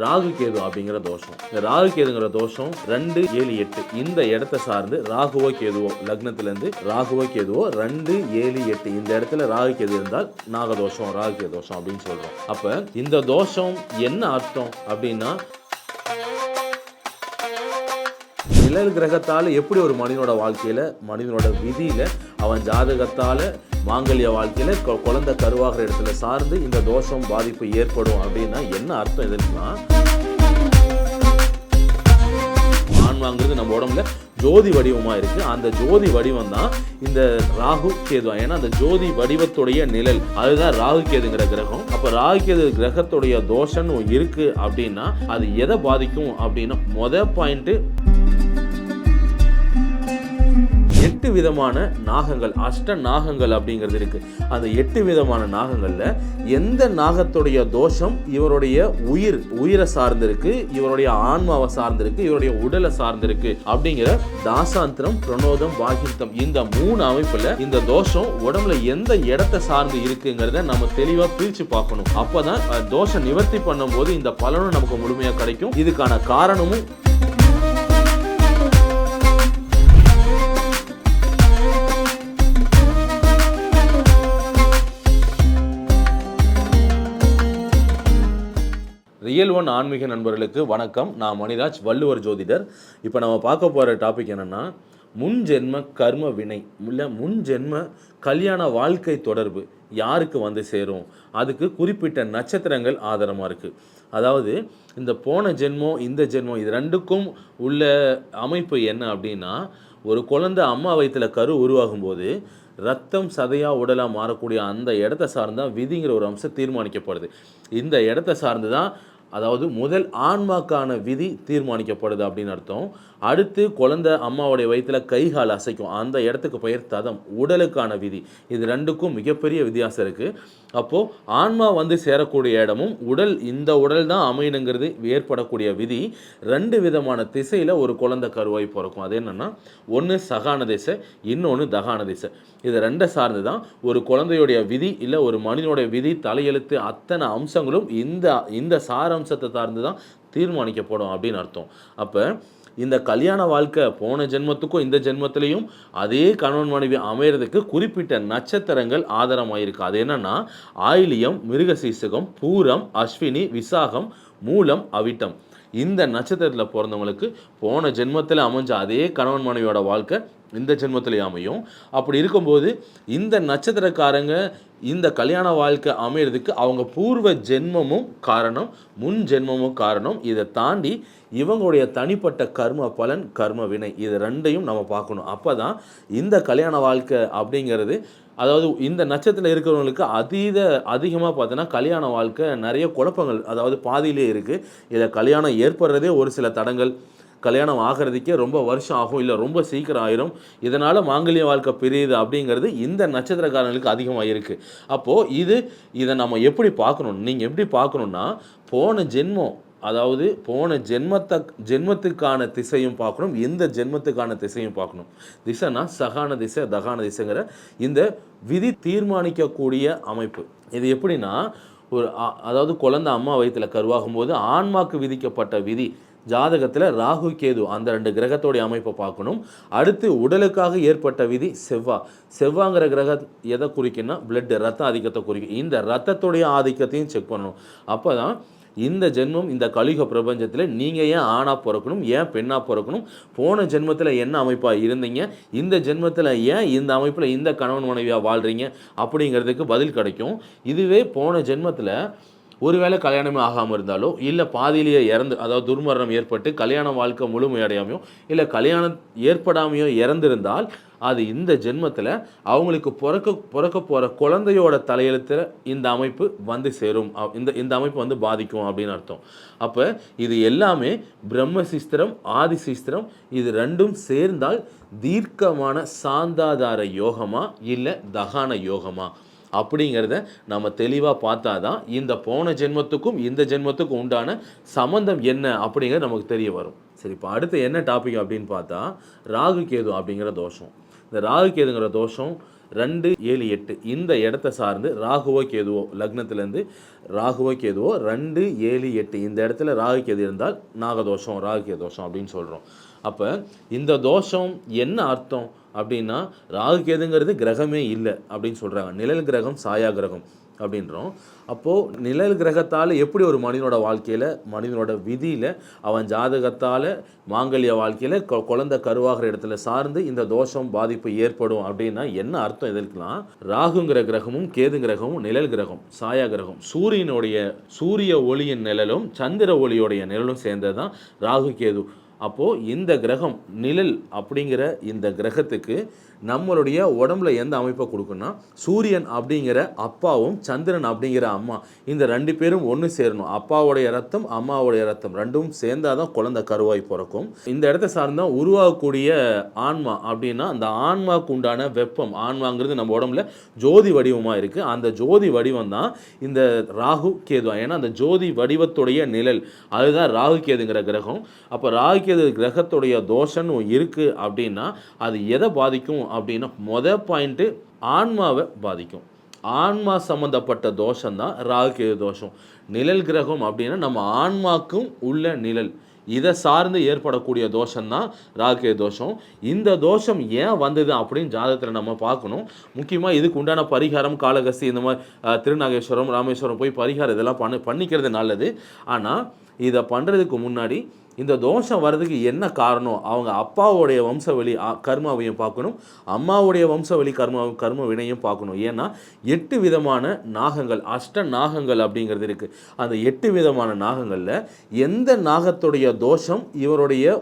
ராகு கேது அப்படிங்கிற தோஷம். இந்த ராகு கேதுங்கிற தோஷம் 2, 7, 8 இந்த இடத்தை சார்ந்து ராகுவோ கேதுவோ, லக்னத்திலேருந்து ராகுவோ கேதுவோ 2, 7, 8 இந்த இடத்துல ராகு கேது இருந்தால் நாகதோஷம், ராகு கேது தோஷம் அப்படின்னு சொல்றோம். அப்ப இந்த தோஷம் என்ன அர்த்தம் அப்படின்னா, நிழல் கிரகத்தால் எப்படி ஒரு மனிதனோட வாழ்க்கையில, மனிதனோட விதியில, அவன் ஜாதகத்தால மாங்கல்ய வாழ்க்கையில குழந்தை கருவாகிற இடத்துல சார்ந்து இந்த தோஷம் பாதிப்பு ஏற்படும் அப்படின்னா என்ன அர்த்தம் எதுன்னா, ஆன்மாங்கிறது நம்ம உடம்புல ஜோதி வடிவமா இருக்கு. அந்த ஜோதி வடிவம் தான் இந்த ராகு கேது. ஏன்னா அந்த ஜோதி வடிவத்துடைய நிழல் அதுதான் ராகு கேதுங்கிற கிரகம். அப்ப ராகு கேது கிரகத்துடைய தோஷம் இருக்கு அப்படின்னா அது எதை பாதிக்கும் அப்படின்னா, பாயிண்ட் 8 விதமான நாகங்கள், அஷ்ட நாகங்கள் அப்படிங்கிறது இருக்கு. அந்த 8 விதமான நாகங்கள்ல எந்த நாகத்துடைய தோஷம் இவருடைய உயிரை சார்ந்திருக்கு, இவருடைய ஆன்மாவை சார்ந்திருக்கு, இவருடைய உடலை சார்ந்திருக்கு அப்படிங்கிற தாசாந்திரம், பிரணோதம், வாகிருத்தம் இந்த 3 அமைப்புல இந்த தோஷம் உடம்புல எந்த இடத்தை சார்ந்து இருக்குங்கிறத நம்ம தெளிவா பிரிச்சு பார்க்கணும். அப்பதான் தோஷம் நிவர்த்தி பண்ணும் போது இந்த பலனும் நமக்கு முழுமையா கிடைக்கும். இதுக்கான காரணமும் ரியல் ஒன் ஆன்மீக நண்பர்களுக்கு வணக்கம். நான் மணிராஜ், வள்ளுவர் ஜோதிடர். இப்போ நம்ம பார்க்க போகிற டாபிக் என்னென்னா, முன்ஜென்ம கர்ம வினை இல்லை முன்ஜென்ம கல்யாண வாழ்க்கை தொடர்பு யாருக்கு வந்து சேரும், அதுக்கு குறிப்பிட்ட நட்சத்திரங்கள் ஆதாரமாக இருக்குது. அதாவது இந்த போன ஜென்மம் இந்த ஜென்மம் இது ரெண்டுக்கும் உள்ள அமைப்பு என்ன அப்படின்னா, ஒரு குழந்தை அம்மா வயிற்றில் கரு உருவாகும் போது ரத்தம் சதையாக உடலாக மாறக்கூடிய அந்த இடத்த சார்ந்து தான் விதிங்கிற ஒரு அம்சம் தீர்மானிக்கப்படுது. இந்த இடத்த சார்ந்து தான், அதாவது முதல் ஆன்மாக்கான விதி தீர்மானிக்கப்படுது அப்படின்னு அர்த்தம். அடுத்து குழந்தை அம்மாவுடைய வயிற்றில் கை கால் அசைக்கும், அந்த இடத்துக்கு பெயர் ததம், உடலுக்கான விதி. இது ரெண்டுக்கும் மிகப்பெரிய வித்தியாசம் இருக்குது. அப்போது ஆன்மா வந்து சேரக்கூடிய இடமும் இந்த உடல் தான் அமையணுங்கிறது ஏற்படக்கூடிய விதி 2 விதமான திசையில் ஒரு குழந்தை கருவாய் பிறக்கும். அது என்னென்னா, ஒன்று சகான திசை, இன்னொன்று தகான திசை. இது 2 சார்ந்து தான் ஒரு குழந்தையுடைய விதி இல்லை ஒரு மனிதனுடைய விதி, தலையெழுத்து, அத்தனை அம்சங்களும் இந்த சாரம்சத்தை சார்ந்து தான் தீர்மானிக்கப்படும் அப்படின்னு அர்த்தம். அப்போ இந்த கல்யாண வாழ்க்கை போன ஜென்மத்துக்கும் இந்த ஜென்மத்திலையும் அதே கணவன் மனைவி அமைகிறதுக்கு குறிப்பிட்ட நட்சத்திரங்கள் ஆதாரமாயிருக்கு. அது என்னன்னா, ஆயிலியம், மிருகசீசகம், பூரம், அஸ்வினி, விசாகம், மூலம், அவிட்டம். இந்த நட்சத்திரத்தில் பிறந்தவங்களுக்கு போன ஜென்மத்தில் அமைஞ்ச அதே கணவன் மனைவியோட வாழ்க்கை இந்த ஜென்மத்திலே அமையும். அப்படி இருக்கும்போது இந்த நட்சத்திரக்காரங்க இந்த கல்யாண வாழ்க்கை அமைகிறதுக்கு அவங்க பூர்வ ஜென்மமும் காரணம், முன் ஜென்மமும் காரணம். இதை தாண்டி இவங்களுடைய தனிப்பட்ட கர்ம பலன், கர்ம வினை, இது 2ஐயும் நம்ம பார்க்கணும். அப்போ தான் இந்த கல்யாண வாழ்க்கை அப்படிங்கிறது, அதாவது இந்த நட்சத்திரத்தில் இருக்கிறவங்களுக்கு அதிகமாக பார்த்தோன்னா கல்யாண வாழ்க்கை நிறைய குழப்பங்கள், அதாவது பாதியிலே இருக்குது. இதை கல்யாணம் ஏற்படுறதே ஒரு சில தடங்கள், கல்யாணம் ஆகிறதுக்கே ரொம்ப வருஷம் ஆகும், இல்லை ரொம்ப சீக்கிரம் ஆயிரும். இதனால் மாங்கல்ய வாழ்க்கை பிரியுது அப்படிங்கிறது இந்த நட்சத்திரக்காரங்களுக்கு அதிகமாக இருக்குது. அப்போது இதை நம்ம எப்படி பார்க்கணும், நீங்கள் எப்படி பார்க்கணுன்னா, போன ஜென்மம், அதாவது போன ஜென்மத்துக்கான திசையும் பார்க்கணும், இந்த ஜென்மத்துக்கான திசையும் பார்க்கணும். திசைனா சகான திசை, தகான திசைங்கிற இந்த விதி தீர்மானிக்கக்கூடிய அமைப்பு. இது எப்படின்னா, அதாவது குழந்தை அம்மா வயிற்றில் கருவாகும் போது ஆன்மாக்கு விதிக்கப்பட்ட விதி, ஜாதகத்தில் ராகு கேது அந்த 2 கிரகத்தோடைய அமைப்பை பார்க்கணும். அடுத்து உடலுக்காக ஏற்பட்ட விதி செவ்வாங்கிற கிரகம் எதை குறிக்குன்னா, பிளட், ரத்த ஆதிக்கத்தை குறிக்கும். இந்த ரத்தத்துடைய ஆதிக்கத்தையும் செக் பண்ணணும். அப்போ தான் இந்த ஜென்மம், இந்த கலியுக பிரபஞ்சத்தில் நீங்கள் ஏன் ஆணாக பிறக்கணும், ஏன் பெண்ணாக பிறக்கணும், போன ஜென்மத்தில் என்ன அமைப்பாக இருந்தீங்க, இந்த ஜென்மத்தில் ஏன் இந்த அமைப்பில் இந்த கணவன் மனைவியாக வாழ்கிறீங்க அப்படிங்கிறதுக்கு பதில் கிடைக்கும். இதுவே போன ஜென்மத்தில் ஒருவேளை கல்யாணமே ஆகாமல் இருந்தாலோ, இல்லை பாதியிலேயே அதாவது துர்மரணம் ஏற்பட்டு கல்யாண வாழ்க்கை முழுமையடையாமையோ, இல்லை கல்யாணம் ஏற்படாமையோ இறந்திருந்தால் அது இந்த ஜென்மத்தில் அவங்களுக்கு பிறக்க போகிற குழந்தையோட தலையெழுத்தில் இந்த அமைப்பு வந்து சேரும், இந்த அமைப்பு வந்து பாதிக்கும் அப்படின்னு அர்த்தம். அப்போ இது எல்லாமே பிரம்மசிஸ்திரம், ஆதிசிஸ்திரம், இது 2ம் சேர்ந்தால் தீர்க்கமான சாந்தாதார யோகமா இல்லை தகான யோகமா அப்படிங்கிறத நம்ம தெளிவாக பார்த்தா தான் இந்த போன ஜென்மத்துக்கும் இந்த ஜென்மத்துக்கும் உண்டான சம்பந்தம் என்ன அப்படிங்கிறது நமக்கு தெரிய வரும். சரி, இப்போ அடுத்து என்ன டாபிக் அப்படின்னு பார்த்தா, ராகு கேது அப்படிங்கிற தோஷம். இந்த ராகு கேதுங்கிற தோஷம் 2, 7, 8 இந்த இடத்த சார்ந்து ராகுவோ கேதுவோ, லக்னத்திலேருந்து ராகுவோ கேதுவோ 2, 7, 8 இந்த இடத்துல ராகு கேது இருந்தால் நாகதோஷம், ராகு கேது தோஷம் அப்படின்னு சொல்கிறோம். அப்போ இந்த தோஷம் என்ன அர்த்தம் அப்படின்னா, ராகு கேதுங்கிறது கிரகமே இல்லை அப்படின்னு சொல்கிறாங்க. நிழல் கிரகம், சாயா கிரகம் அப்படின்றோம். அப்போது நிழல் கிரகத்தால் எப்படி ஒரு மனிதனோட வாழ்க்கையில், மனிதனோட விதியில், அவன் ஜாதகத்தால் மாங்கல்ய வாழ்க்கையில் குழந்தை கருவாகிற இடத்துல சார்ந்து இந்த தோஷம் பாதிப்பு ஏற்படும் அப்படின்னா என்ன அர்த்தம்? இதற்கெல்லாம் ராகுங்கிற கிரகமும் கேது கிரகமும் நிழல் கிரகம், சாயா கிரகம், சூரிய ஒளியின் நிழலும் சந்திர ஒளியோடைய நிழலும் சேர்ந்தது தான் ராகு கேது. அப்போது இந்த கிரகம் நிழல் அப்படிங்கிற இந்த கிரகத்துக்கு நம்மளுடைய உடம்புல எந்த அமைப்பை கொடுக்குன்னா, சூரியன் அப்படிங்கிற அப்பாவும் சந்திரன் அப்படிங்கிற அம்மா, இந்த 2 பேரும் ஒன்று சேரணும். அப்பாவுடைய ரத்தம், அம்மாவுடைய ரத்தம் ரெண்டும் சேர்ந்தால் தான் குழந்தை கருவாய் பிறக்கும். இந்த இடத்த சார்ந்தான் உருவாகக்கூடிய ஆன்மா அப்படின்னா, அந்த ஆன்மாவுக்கு உண்டான வெப்பம், ஆன்மாங்கிறது நம்ம உடம்புல ஜோதி வடிவமாக இருக்குது. அந்த ஜோதி வடிவம் தான் இந்த ராகு கேது. ஏன்னா அந்த ஜோதி வடிவத்துடைய நிழல் அதுதான் ராகு கேதுங்கிற கிரகம். அப்போ ராகு கேது கிரகத்துடைய தோஷம் இருக்குது அப்படின்னா அது எதை பாதிக்கும் அப்படின்னா, பாயிண்ட்டு ஆன்மாவை பாதிக்கும். ஆன்மா சம்பந்தப்பட்ட தோஷம் தான் ராகு கேது தோஷம். நிழல் கிரகம் அப்படின்னா நம்ம ஆன்மாக்கும் உள்ள நிழல், இதை சார்ந்து ஏற்படக்கூடிய தோஷம்தான் ராகு கேது தோஷம். இந்த தோஷம் ஏன் வந்தது அப்படின்னு ஜாதகத்தில் நம்ம பார்க்கணும். முக்கியமாக இதுக்கு உண்டான பரிகாரம், காளகஸ்தி, இந்த மாதிரி திருநாகேஸ்வரம், ராமேஸ்வரம் போய் பரிகாரம் இதெல்லாம் பண்ணிக்கிறது நல்லது. ஆனால் இதை பண்ணுறதுக்கு முன்னாடி இந்த தோஷம் வர்றதுக்கு என்ன காரணம், அவங்க அப்பாவுடைய வம்சவழி கர்மாவையும் பார்க்கணும், அம்மாவுடைய வம்சவழி கர்ம வினையும் பார்க்கணும். ஏன்னா 8 விதமான நாகங்கள், அஷ்ட நாகங்கள் அப்படிங்கிறது இருக்குது. அந்த 8 விதமான நாகங்களில் எந்த நாகத்துடைய தோஷம் இவருடைய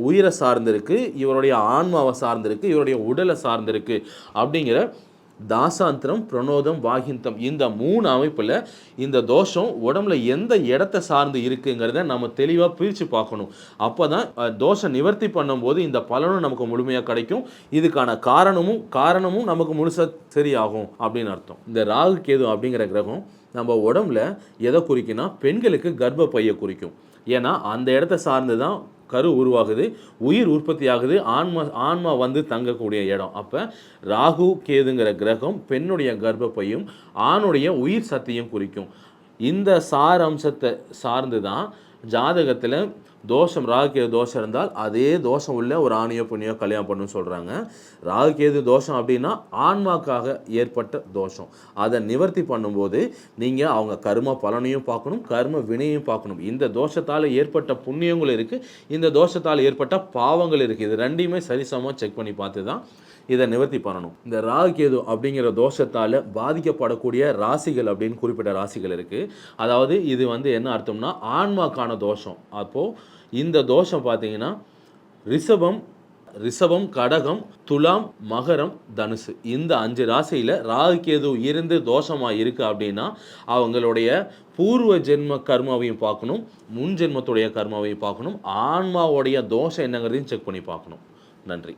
உயிரை சார்ந்திருக்கு, இவருடைய ஆன்மாவை சார்ந்திருக்கு, இவருடைய உடலை சார்ந்திருக்கு அப்படிங்கிற தாசாந்திரம், பிரணோதம், வாகிந்தம் இந்த 3 அமைப்பில் இந்த தோஷம் உடம்புல எந்த இடத்த சார்ந்து இருக்குங்கிறத நம்ம தெளிவாக பிரித்து பார்க்கணும். அப்போ தான் தோஷம் நிவர்த்தி பண்ணும்போது இந்த பலனும் நமக்கு முழுமையாக கிடைக்கும். இதுக்கான காரணமும் நமக்கு முழுசாக சரியாகும் அப்படின்னு அர்த்தம். இந்த ராகு கேது அப்படிங்கிற கிரகம் நம்ம உடம்புல எதை குறிக்குன்னா, பெண்களுக்கு கர்ப்பப்பையை குறிக்கும். ஏன்னா அந்த இடத்த சார்ந்து தான் கரு உருவாகுது, உயிர் உற்பத்தி ஆகுது, ஆன்மா வந்து தங்கக்கூடிய இடம். அப்போ ராகு கேதுங்கிற கிரகம் பெண்ணுடைய கர்ப்பப்பையும் ஆணுடைய உயிர் சக்தியும் குறிக்கும். இந்த அம்சத்தை சார்ந்து தான் ஜாதகத்தில் தோஷம், ராகு கேது தோஷம் இருந்தால் அதே தோஷம் உள்ள ஒரு ஆணையோ பெண்ணையோ கல்யாணம் பண்ணணும்னு சொல்கிறாங்க. ராகு கேது தோஷம் அப்படின்னா ஆன்மாக்காக ஏற்பட்ட தோஷம். அதை நிவர்த்தி பண்ணும்போது நீங்கள் அவங்க கர்ம பலனையும் பார்க்கணும், கர்ம வினையும் பார்க்கணும். இந்த தோஷத்தால் ஏற்பட்ட புண்ணியங்கள் இருக்குது, இந்த தோஷத்தால் ஏற்பட்ட பாவங்கள் இருக்குது. இது ரெண்டையுமே சரிசமமாக செக் பண்ணி பார்த்து தான் இதை நிவர்த்தி பண்ணணும். இந்த ராகு கேது அப்படிங்கிற தோஷத்தால் பாதிக்கப்படக்கூடிய ராசிகள் அப்படின்னு குறிப்பிட்ட ராசிகள் இருக்குது. அதாவது இது வந்து என்ன அர்த்தம்னா, ஆன்மாக்கான தோஷம். அப்போது இந்த தோஷம் பார்த்தீங்கன்னா ரிஷபம், கடகம், துலாம், மகரம், தனுசு இந்த 5 ராசியில் ராகு கேது இருந்து தோஷமாக இருக்குது அப்படின்னா அவங்களுடைய பூர்வ ஜென்ம கர்மாவையும் பார்க்கணும், முன் ஜென்மத்துடைய கர்மாவையும் பார்க்கணும், ஆன்மாவுடைய தோஷம் என்னங்கிறதையும் செக் பண்ணி பார்க்கணும். நன்றி.